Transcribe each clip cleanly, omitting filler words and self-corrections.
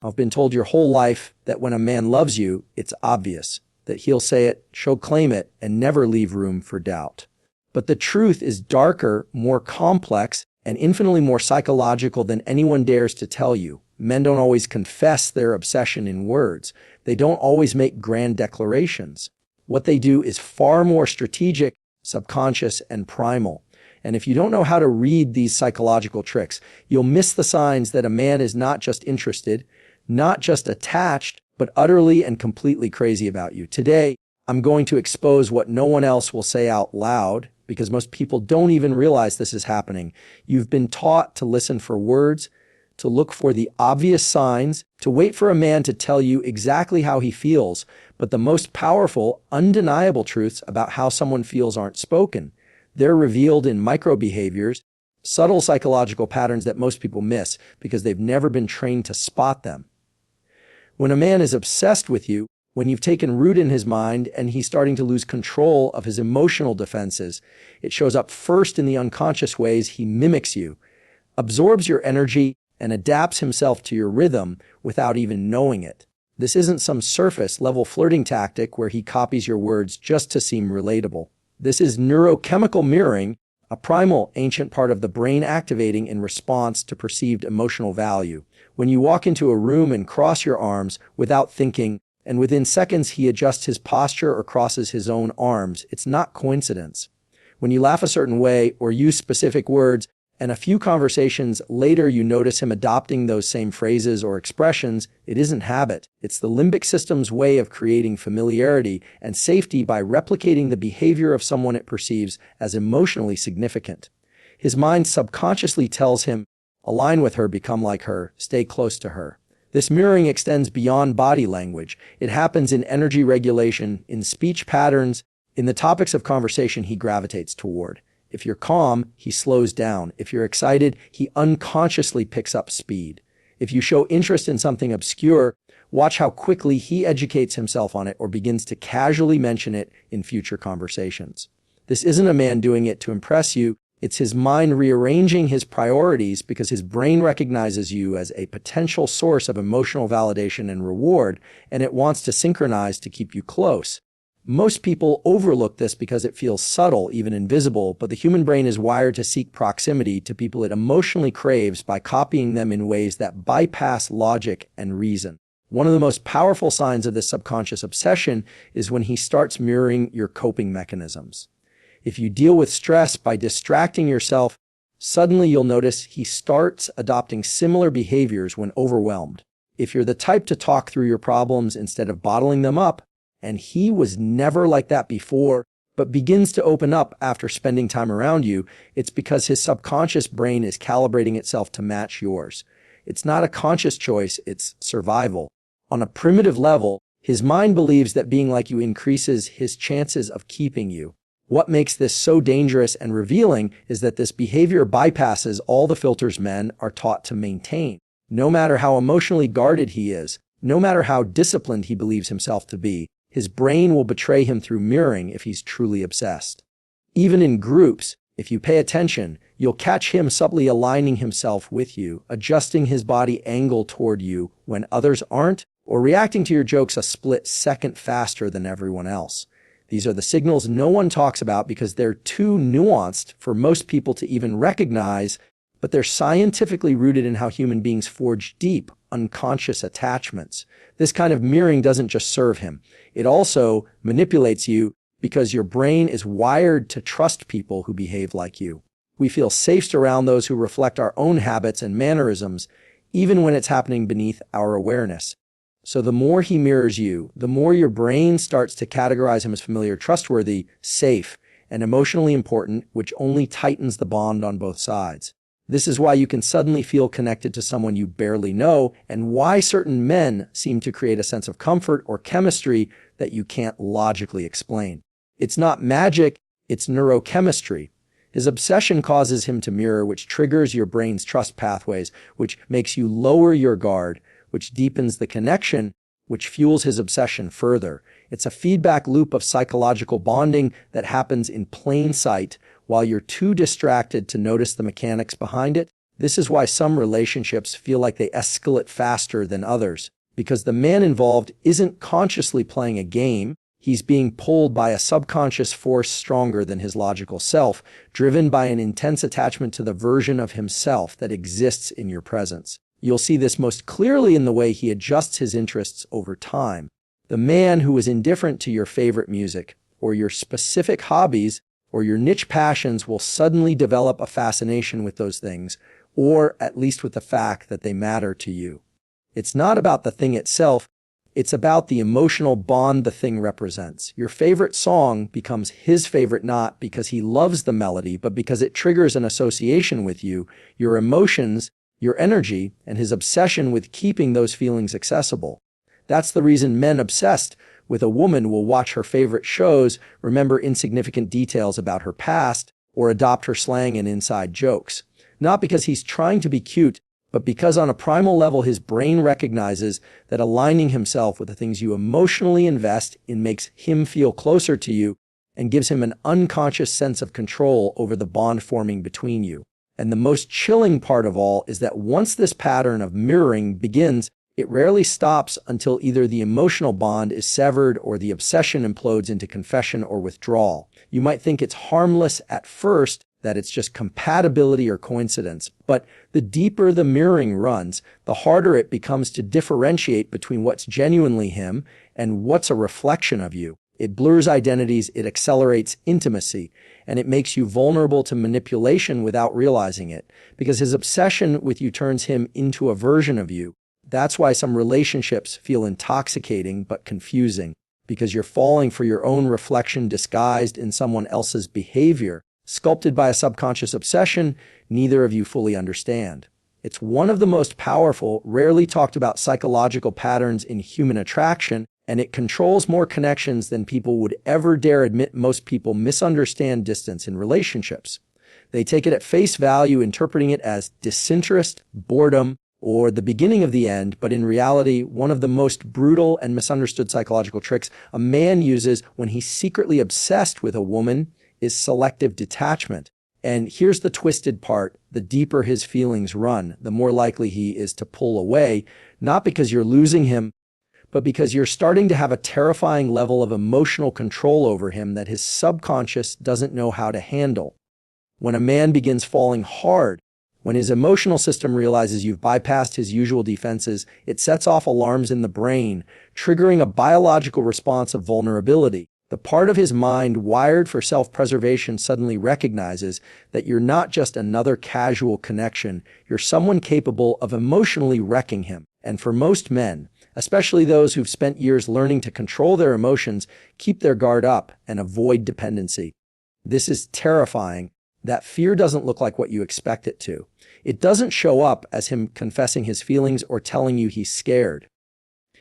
I've been told your whole life that when a man loves you, it's obvious, that he'll say it, she'll claim it, and never leave room for doubt. But the truth is darker, more complex, and infinitely more psychological than anyone dares to tell you. Men don't always confess their obsession in words. They don't always make grand declarations. What they do is far more strategic, subconscious, and primal. And if you don't know how to read these psychological tricks, you'll miss the signs that a man is not just interested, not just attached, but utterly and completely crazy about you. Today, I'm going to expose what no one else will say out loud, because most people don't even realize this is happening. You've been taught to listen for words, to look for the obvious signs, to wait for a man to tell you exactly how he feels, but the most powerful, undeniable truths about how someone feels aren't spoken. They're revealed in micro-behaviors, subtle psychological patterns that most people miss because they've never been trained to spot them. When a man is obsessed with you, when you've taken root in his mind and he's starting to lose control of his emotional defenses, it shows up first in the unconscious ways he mimics you, absorbs your energy, and adapts himself to your rhythm without even knowing it. This isn't some surface-level flirting tactic where he copies your words just to seem relatable. This is neurochemical mirroring, a primal, ancient part of the brain activating in response to perceived emotional value. When you walk into a room and cross your arms without thinking, and within seconds he adjusts his posture or crosses his own arms, it's not coincidence. When you laugh a certain way or use specific words, and a few conversations later you notice him adopting those same phrases or expressions, it isn't habit. It's the limbic system's way of creating familiarity and safety by replicating the behavior of someone it perceives as emotionally significant. His mind subconsciously tells him, align with her, become like her, stay close to her. This mirroring extends beyond body language. It happens in energy regulation, in speech patterns, in the topics of conversation he gravitates toward. If you're calm, he slows down. If you're excited, he unconsciously picks up speed. If you show interest in something obscure, watch how quickly he educates himself on it or begins to casually mention it in future conversations. This isn't a man doing it to impress you. It's his mind rearranging his priorities because his brain recognizes you as a potential source of emotional validation and reward, and it wants to synchronize to keep you close. Most people overlook this because it feels subtle, even invisible, but the human brain is wired to seek proximity to people it emotionally craves by copying them in ways that bypass logic and reason. One of the most powerful signs of this subconscious obsession is when he starts mirroring your coping mechanisms. If you deal with stress by distracting yourself, suddenly you'll notice he starts adopting similar behaviors when overwhelmed. If you're the type to talk through your problems instead of bottling them up, and he was never like that before, but begins to open up after spending time around you, it's because his subconscious brain is calibrating itself to match yours. It's not a conscious choice, it's survival. On a primitive level, his mind believes that being like you increases his chances of keeping you. What makes this so dangerous and revealing is that this behavior bypasses all the filters men are taught to maintain. No matter how emotionally guarded he is, no matter how disciplined he believes himself to be, his brain will betray him through mirroring if he's truly obsessed. Even in groups, if you pay attention, you'll catch him subtly aligning himself with you, adjusting his body angle toward you when others aren't, or reacting to your jokes a split second faster than everyone else. These are the signals no one talks about because they're too nuanced for most people to even recognize, but they're scientifically rooted in how human beings forge deep, unconscious attachments. This kind of mirroring doesn't just serve him. It also manipulates you because your brain is wired to trust people who behave like you. We feel safest around those who reflect our own habits and mannerisms, even when it's happening beneath our awareness. So the more he mirrors you, the more your brain starts to categorize him as familiar, trustworthy, safe, and emotionally important, which only tightens the bond on both sides. This is why you can suddenly feel connected to someone you barely know, and why certain men seem to create a sense of comfort or chemistry that you can't logically explain. It's not magic, it's neurochemistry. His obsession causes him to mirror, which triggers your brain's trust pathways, which makes you lower your guard, which deepens the connection, which fuels his obsession further. It's a feedback loop of psychological bonding that happens in plain sight while you're too distracted to notice the mechanics behind it. This is why some relationships feel like they escalate faster than others, because the man involved isn't consciously playing a game. He's being pulled by a subconscious force stronger than his logical self, driven by an intense attachment to the version of himself that exists in your presence. You'll see this most clearly in the way he adjusts his interests over time. The man who is indifferent to your favorite music, or your specific hobbies, or your niche passions will suddenly develop a fascination with those things, or at least with the fact that they matter to you. It's not about the thing itself, it's about the emotional bond the thing represents. Your favorite song becomes his favorite not because he loves the melody, but because it triggers an association with you, your emotions, your energy, and his obsession with keeping those feelings accessible. That's the reason men obsessed with a woman will watch her favorite shows, remember insignificant details about her past, or adopt her slang and inside jokes. Not because he's trying to be cute, but because on a primal level his brain recognizes that aligning himself with the things you emotionally invest in makes him feel closer to you and gives him an unconscious sense of control over the bond forming between you. And the most chilling part of all is that once this pattern of mirroring begins, it rarely stops until either the emotional bond is severed or the obsession implodes into confession or withdrawal. You might think it's harmless at first, that it's just compatibility or coincidence, but the deeper the mirroring runs, the harder it becomes to differentiate between what's genuinely him and what's a reflection of you. It blurs identities, it accelerates intimacy, and it makes you vulnerable to manipulation without realizing it, because his obsession with you turns him into a version of you. That's why some relationships feel intoxicating but confusing, because you're falling for your own reflection disguised in someone else's behavior, sculpted by a subconscious obsession neither of you fully understand. It's one of the most powerful, rarely talked about psychological patterns in human attraction, and it controls more connections than people would ever dare admit. Most people misunderstand distance in relationships. They take it at face value, interpreting it as disinterest, boredom, or the beginning of the end, but in reality, one of the most brutal and misunderstood psychological tricks a man uses when he's secretly obsessed with a woman is selective detachment. And here's the twisted part: the deeper his feelings run, the more likely he is to pull away, not because you're losing him, but because you're starting to have a terrifying level of emotional control over him that his subconscious doesn't know how to handle. When a man begins falling hard, when his emotional system realizes you've bypassed his usual defenses, it sets off alarms in the brain, triggering a biological response of vulnerability. The part of his mind wired for self-preservation suddenly recognizes that you're not just another casual connection, you're someone capable of emotionally wrecking him. And for most men, especially those who've spent years learning to control their emotions, keep their guard up and avoid dependency. This is terrifying. That fear doesn't look like what you expect it to. It doesn't show up as him confessing his feelings or telling you he's scared.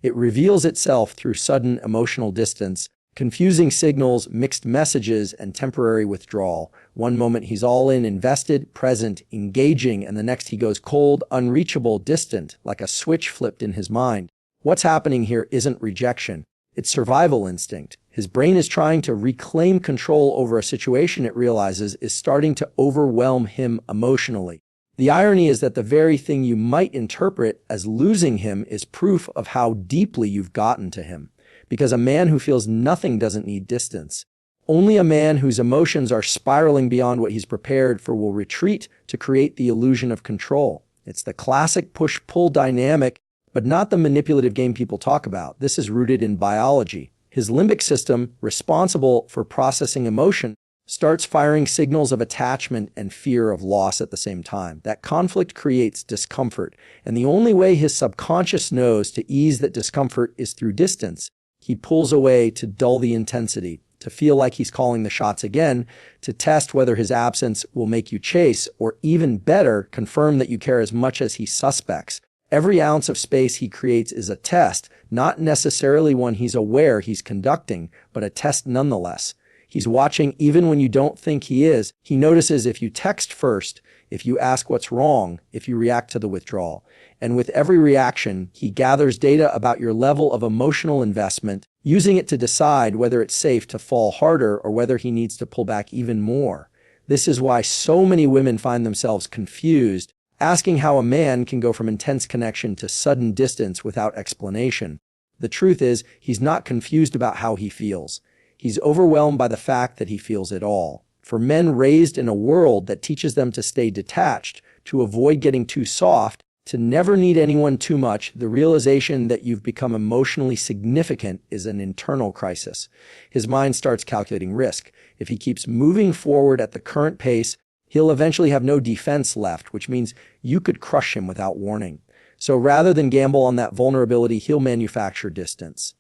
It reveals itself through sudden emotional distance, confusing signals, mixed messages, and temporary withdrawal. One moment he's all in, invested, present, engaging, and the next he goes cold, unreachable, distant, like a switch flipped in his mind. What's happening here isn't rejection. It's survival instinct. His brain is trying to reclaim control over a situation it realizes is starting to overwhelm him emotionally. The irony is that the very thing you might interpret as losing him is proof of how deeply you've gotten to him. Because a man who feels nothing doesn't need distance. Only a man whose emotions are spiraling beyond what he's prepared for will retreat to create the illusion of control. It's the classic push-pull dynamic, but not the manipulative game people talk about. This is rooted in biology. His limbic system, responsible for processing emotion, starts firing signals of attachment and fear of loss at the same time. That conflict creates discomfort, and the only way his subconscious knows to ease that discomfort is through distance. He pulls away to dull the intensity, to feel like he's calling the shots again, to test whether his absence will make you chase, or even better, confirm that you care as much as he suspects. Every ounce of space he creates is a test, not necessarily one he's aware he's conducting, but a test nonetheless. He's watching even when you don't think he is. He notices if you text first, if you ask what's wrong, if you react to the withdrawal. And with every reaction, he gathers data about your level of emotional investment, using it to decide whether it's safe to fall harder or whether he needs to pull back even more. This is why so many women find themselves confused, asking how a man can go from intense connection to sudden distance without explanation. The truth is, he's not confused about how he feels. He's overwhelmed by the fact that he feels it all. For men raised in a world that teaches them to stay detached, to avoid getting too soft, to never need anyone too much, the realization that you've become emotionally significant is an internal crisis. His mind starts calculating risk. If he keeps moving forward at the current pace, he'll eventually have no defense left, which means you could crush him without warning. So rather than gamble on that vulnerability, he'll manufacture distance.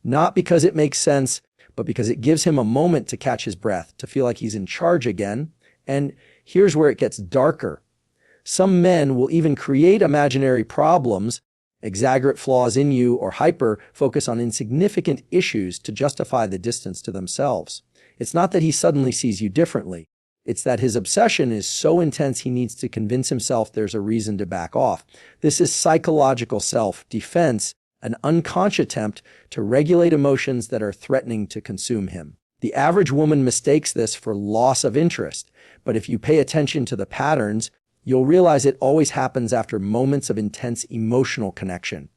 Not because it makes sense, but because it gives him a moment to catch his breath, to feel like he's in charge again. And here's where it gets darker. Some men will even create imaginary problems, exaggerate flaws in you, or hyper-focus on insignificant issues to justify the distance to themselves. It's not that he suddenly sees you differently. It's that his obsession is so intense he needs to convince himself there's a reason to back off. This is psychological self-defense, an unconscious attempt to regulate emotions that are threatening to consume him. The average woman mistakes this for loss of interest, but if you pay attention to the patterns, you'll realize it always happens after moments of intense emotional connection.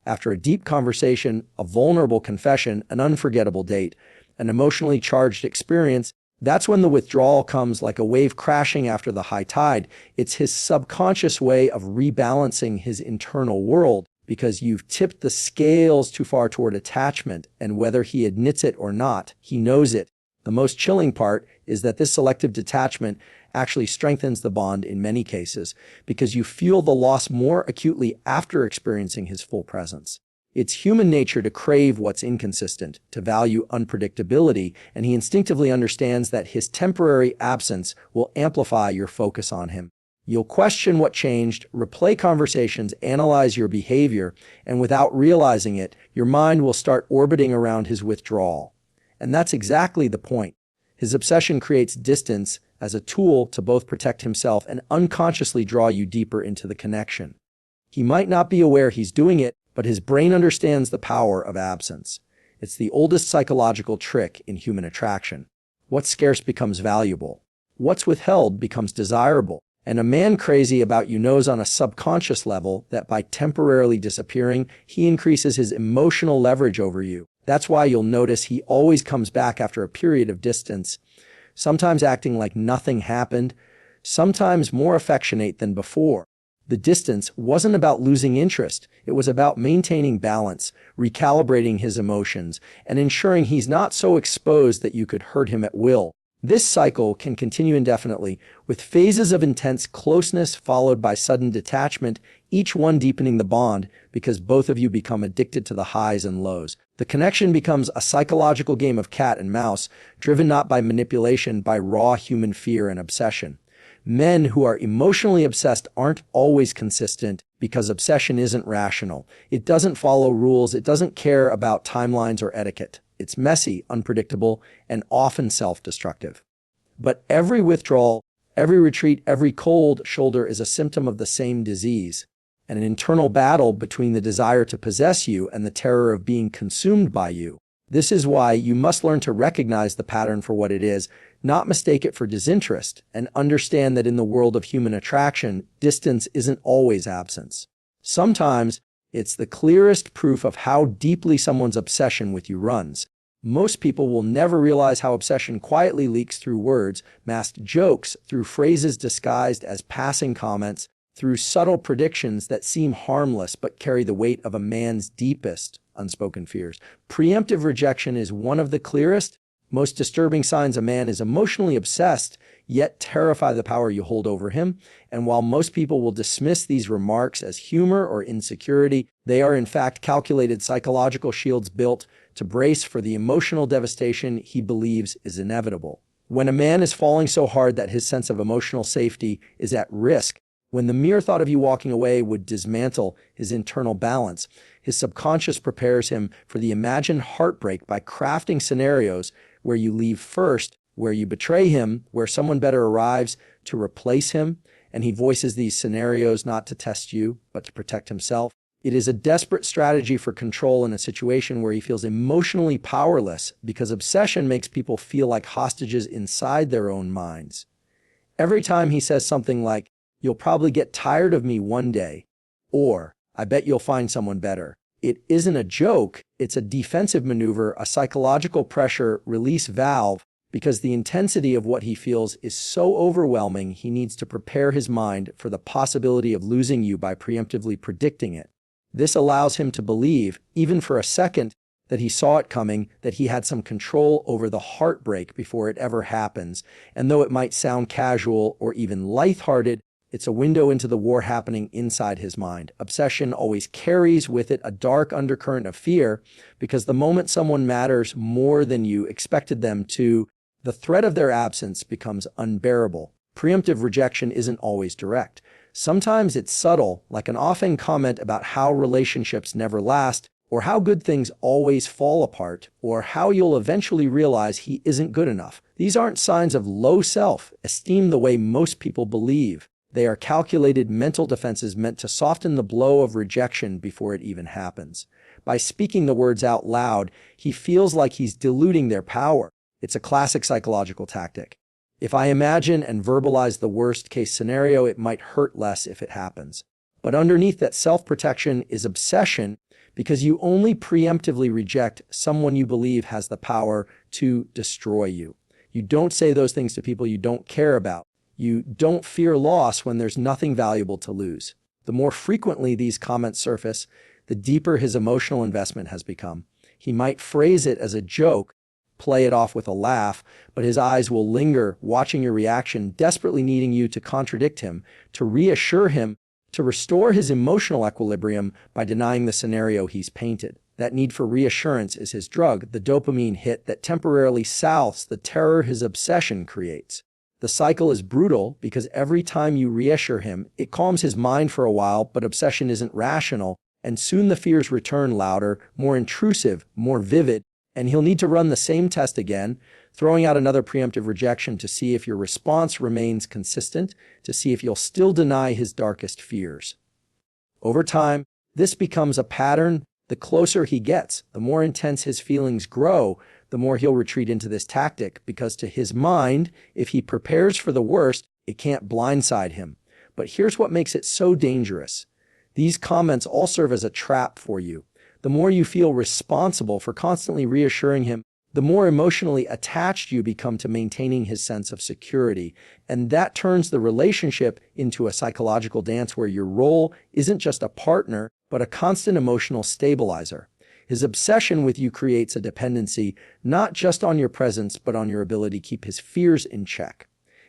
After a deep conversation, a vulnerable confession, an unforgettable date, an emotionally charged experience, that's when the withdrawal comes like a wave crashing after the high tide. It's his subconscious way of rebalancing his internal world because you've tipped the scales too far toward attachment, and whether he admits it or not, he knows it. The most chilling part is that this selective detachment actually strengthens the bond in many cases because you feel the loss more acutely after experiencing his full presence. It's human nature to crave what's inconsistent, to value unpredictability, and he instinctively understands that his temporary absence will amplify your focus on him. You'll question what changed, replay conversations, analyze your behavior, and without realizing it, your mind will start orbiting around his withdrawal. And that's exactly the point. His obsession creates distance as a tool to both protect himself and unconsciously draw you deeper into the connection. He might not be aware he's doing it, but his brain understands the power of absence. It's the oldest psychological trick in human attraction. What's scarce becomes valuable. What's withheld becomes desirable. And a man crazy about you knows on a subconscious level that by temporarily disappearing, he increases his emotional leverage over you. That's why you'll notice he always comes back after a period of distance, sometimes acting like nothing happened, sometimes more affectionate than before. The distance wasn't about losing interest. It was about maintaining balance, recalibrating his emotions, and ensuring he's not so exposed that you could hurt him at will. This cycle can continue indefinitely, with phases of intense closeness followed by sudden detachment, each one deepening the bond because both of you become addicted to the highs and lows. The connection becomes a psychological game of cat and mouse, driven not by manipulation, by raw human fear and obsession. Men who are emotionally obsessed aren't always consistent because obsession isn't rational. It doesn't follow rules. It doesn't care about timelines or etiquette. It's messy, unpredictable, and often self-destructive. But every withdrawal, every retreat, every cold shoulder is a symptom of the same disease, an internal battle between the desire to possess you and the terror of being consumed by you. This is why you must learn to recognize the pattern for what it is, not mistake it for disinterest, and understand that in the world of human attraction, distance isn't always absence. Sometimes, it's the clearest proof of how deeply someone's obsession with you runs. Most people will never realize how obsession quietly leaks through words, masked jokes, through phrases disguised as passing comments, through subtle predictions that seem harmless but carry the weight of a man's deepest unspoken fears. Preemptive rejection is one of the clearest, most disturbing signs a man is emotionally obsessed, yet terrify the power you hold over him. And while most people will dismiss these remarks as humor or insecurity, they are in fact calculated psychological shields built to brace for the emotional devastation he believes is inevitable. When a man is falling so hard that his sense of emotional safety is at risk, when the mere thought of you walking away would dismantle his internal balance, his subconscious prepares him for the imagined heartbreak by crafting scenarios where you leave first, where you betray him, where someone better arrives to replace him, and he voices these scenarios not to test you, but to protect himself. It is a desperate strategy for control in a situation where he feels emotionally powerless because obsession makes people feel like hostages inside their own minds. Every time he says something like, "You'll probably get tired of me one day," or "I bet you'll find someone better." It isn't a joke, it's a defensive maneuver, a psychological pressure release valve, because the intensity of what he feels is so overwhelming he needs to prepare his mind for the possibility of losing you by preemptively predicting it. This allows him to believe, even for a second, that he saw it coming, that he had some control over the heartbreak before it ever happens, and though it might sound casual or even lighthearted, it's a window into the war happening inside his mind. Obsession always carries with it a dark undercurrent of fear, because the moment someone matters more than you expected them to, the threat of their absence becomes unbearable. Preemptive rejection isn't always direct. Sometimes it's subtle, like an offhand comment about how relationships never last, or how good things always fall apart, or how you'll eventually realize he isn't good enough. These aren't signs of low self-esteem the way most people believe. They are calculated mental defenses meant to soften the blow of rejection before it even happens. By speaking the words out loud, he feels like he's diluting their power. It's a classic psychological tactic. If I imagine and verbalize the worst-case scenario, it might hurt less if it happens. But underneath that self-protection is obsession, because you only preemptively reject someone you believe has the power to destroy you. You don't say those things to people you don't care about. You don't fear loss when there's nothing valuable to lose. The more frequently these comments surface, the deeper his emotional investment has become. He might phrase it as a joke, play it off with a laugh, but his eyes will linger, watching your reaction, desperately needing you to contradict him, to reassure him, to restore his emotional equilibrium by denying the scenario he's painted. That need for reassurance is his drug, the dopamine hit that temporarily soothes the terror his obsession creates. The cycle is brutal because every time you reassure him, it calms his mind for a while, but obsession isn't rational, and soon the fears return louder, more intrusive, more vivid, and he'll need to run the same test again, throwing out another preemptive rejection to see if your response remains consistent, to see if you'll still deny his darkest fears. Over time, this becomes a pattern. The closer he gets, the more intense his feelings grow, the more he'll retreat into this tactic, because to his mind, if he prepares for the worst, it can't blindside him. But here's what makes it so dangerous. These comments all serve as a trap for you. The more you feel responsible for constantly reassuring him, the more emotionally attached you become to maintaining his sense of security. And that turns the relationship into a psychological dance where your role isn't just a partner, but a constant emotional stabilizer. His obsession with you creates a dependency, not just on your presence, but on your ability to keep his fears in check.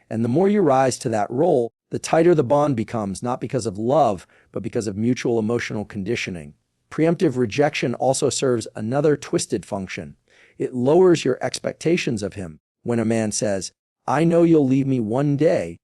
And the more you rise to that role, the tighter the bond becomes, not because of love, but because of mutual emotional conditioning. Preemptive rejection also serves another twisted function. It lowers your expectations of him. When a man says, "I know you'll leave me one day,"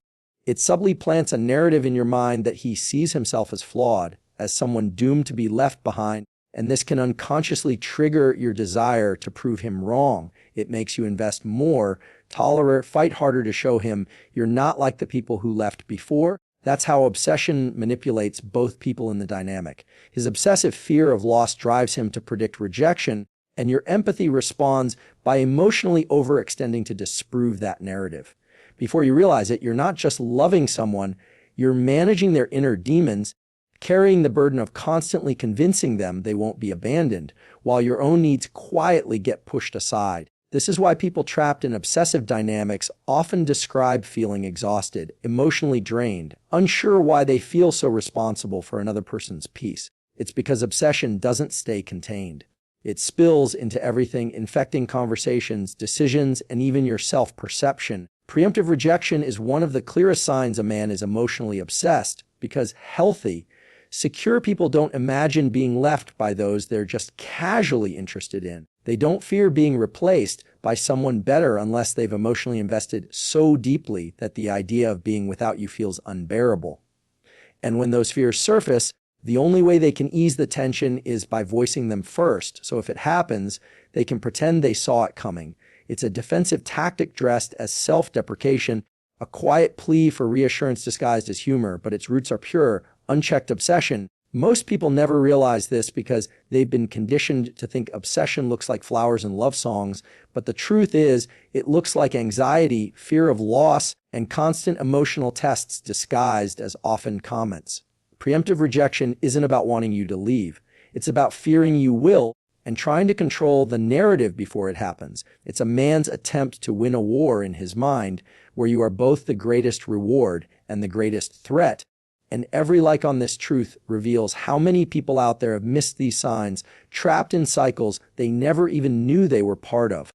it subtly plants a narrative in your mind that he sees himself as flawed, as someone doomed to be left behind, and this can unconsciously trigger your desire to prove him wrong. It makes you invest more, tolerate, fight harder to show him you're not like the people who left before. That's how obsession manipulates both people in the dynamic. His obsessive fear of loss drives him to predict rejection, and your empathy responds by emotionally overextending to disprove that narrative. Before you realize it, you're not just loving someone, you're managing their inner demons, carrying the burden of constantly convincing them they won't be abandoned, while your own needs quietly get pushed aside. This is why people trapped in obsessive dynamics often describe feeling exhausted, emotionally drained, unsure why they feel so responsible for another person's peace. It's because obsession doesn't stay contained. It spills into everything, infecting conversations, decisions, and even your self-perception. Preemptive rejection is one of the clearest signs a man is emotionally obsessed, because healthy, secure people don't imagine being left by those they're just casually interested in. They don't fear being replaced by someone better unless they've emotionally invested so deeply that the idea of being without you feels unbearable. And when those fears surface, the only way they can ease the tension is by voicing them first. So if it happens, they can pretend they saw it coming. It's a defensive tactic dressed as self-deprecation, a quiet plea for reassurance disguised as humor, but its roots are pure, unchecked obsession, Most people never realize this because they've been conditioned to think obsession looks like flowers and love songs, but the truth is, it looks like anxiety, fear of loss, and constant emotional tests disguised as often comments. Preemptive rejection isn't about wanting you to leave. It's about fearing you will and trying to control the narrative before it happens. It's a man's attempt to win a war in his mind where you are both the greatest reward and the greatest threat. And every like on this truth reveals how many people out there have missed these signs, trapped in cycles they never even knew they were part of.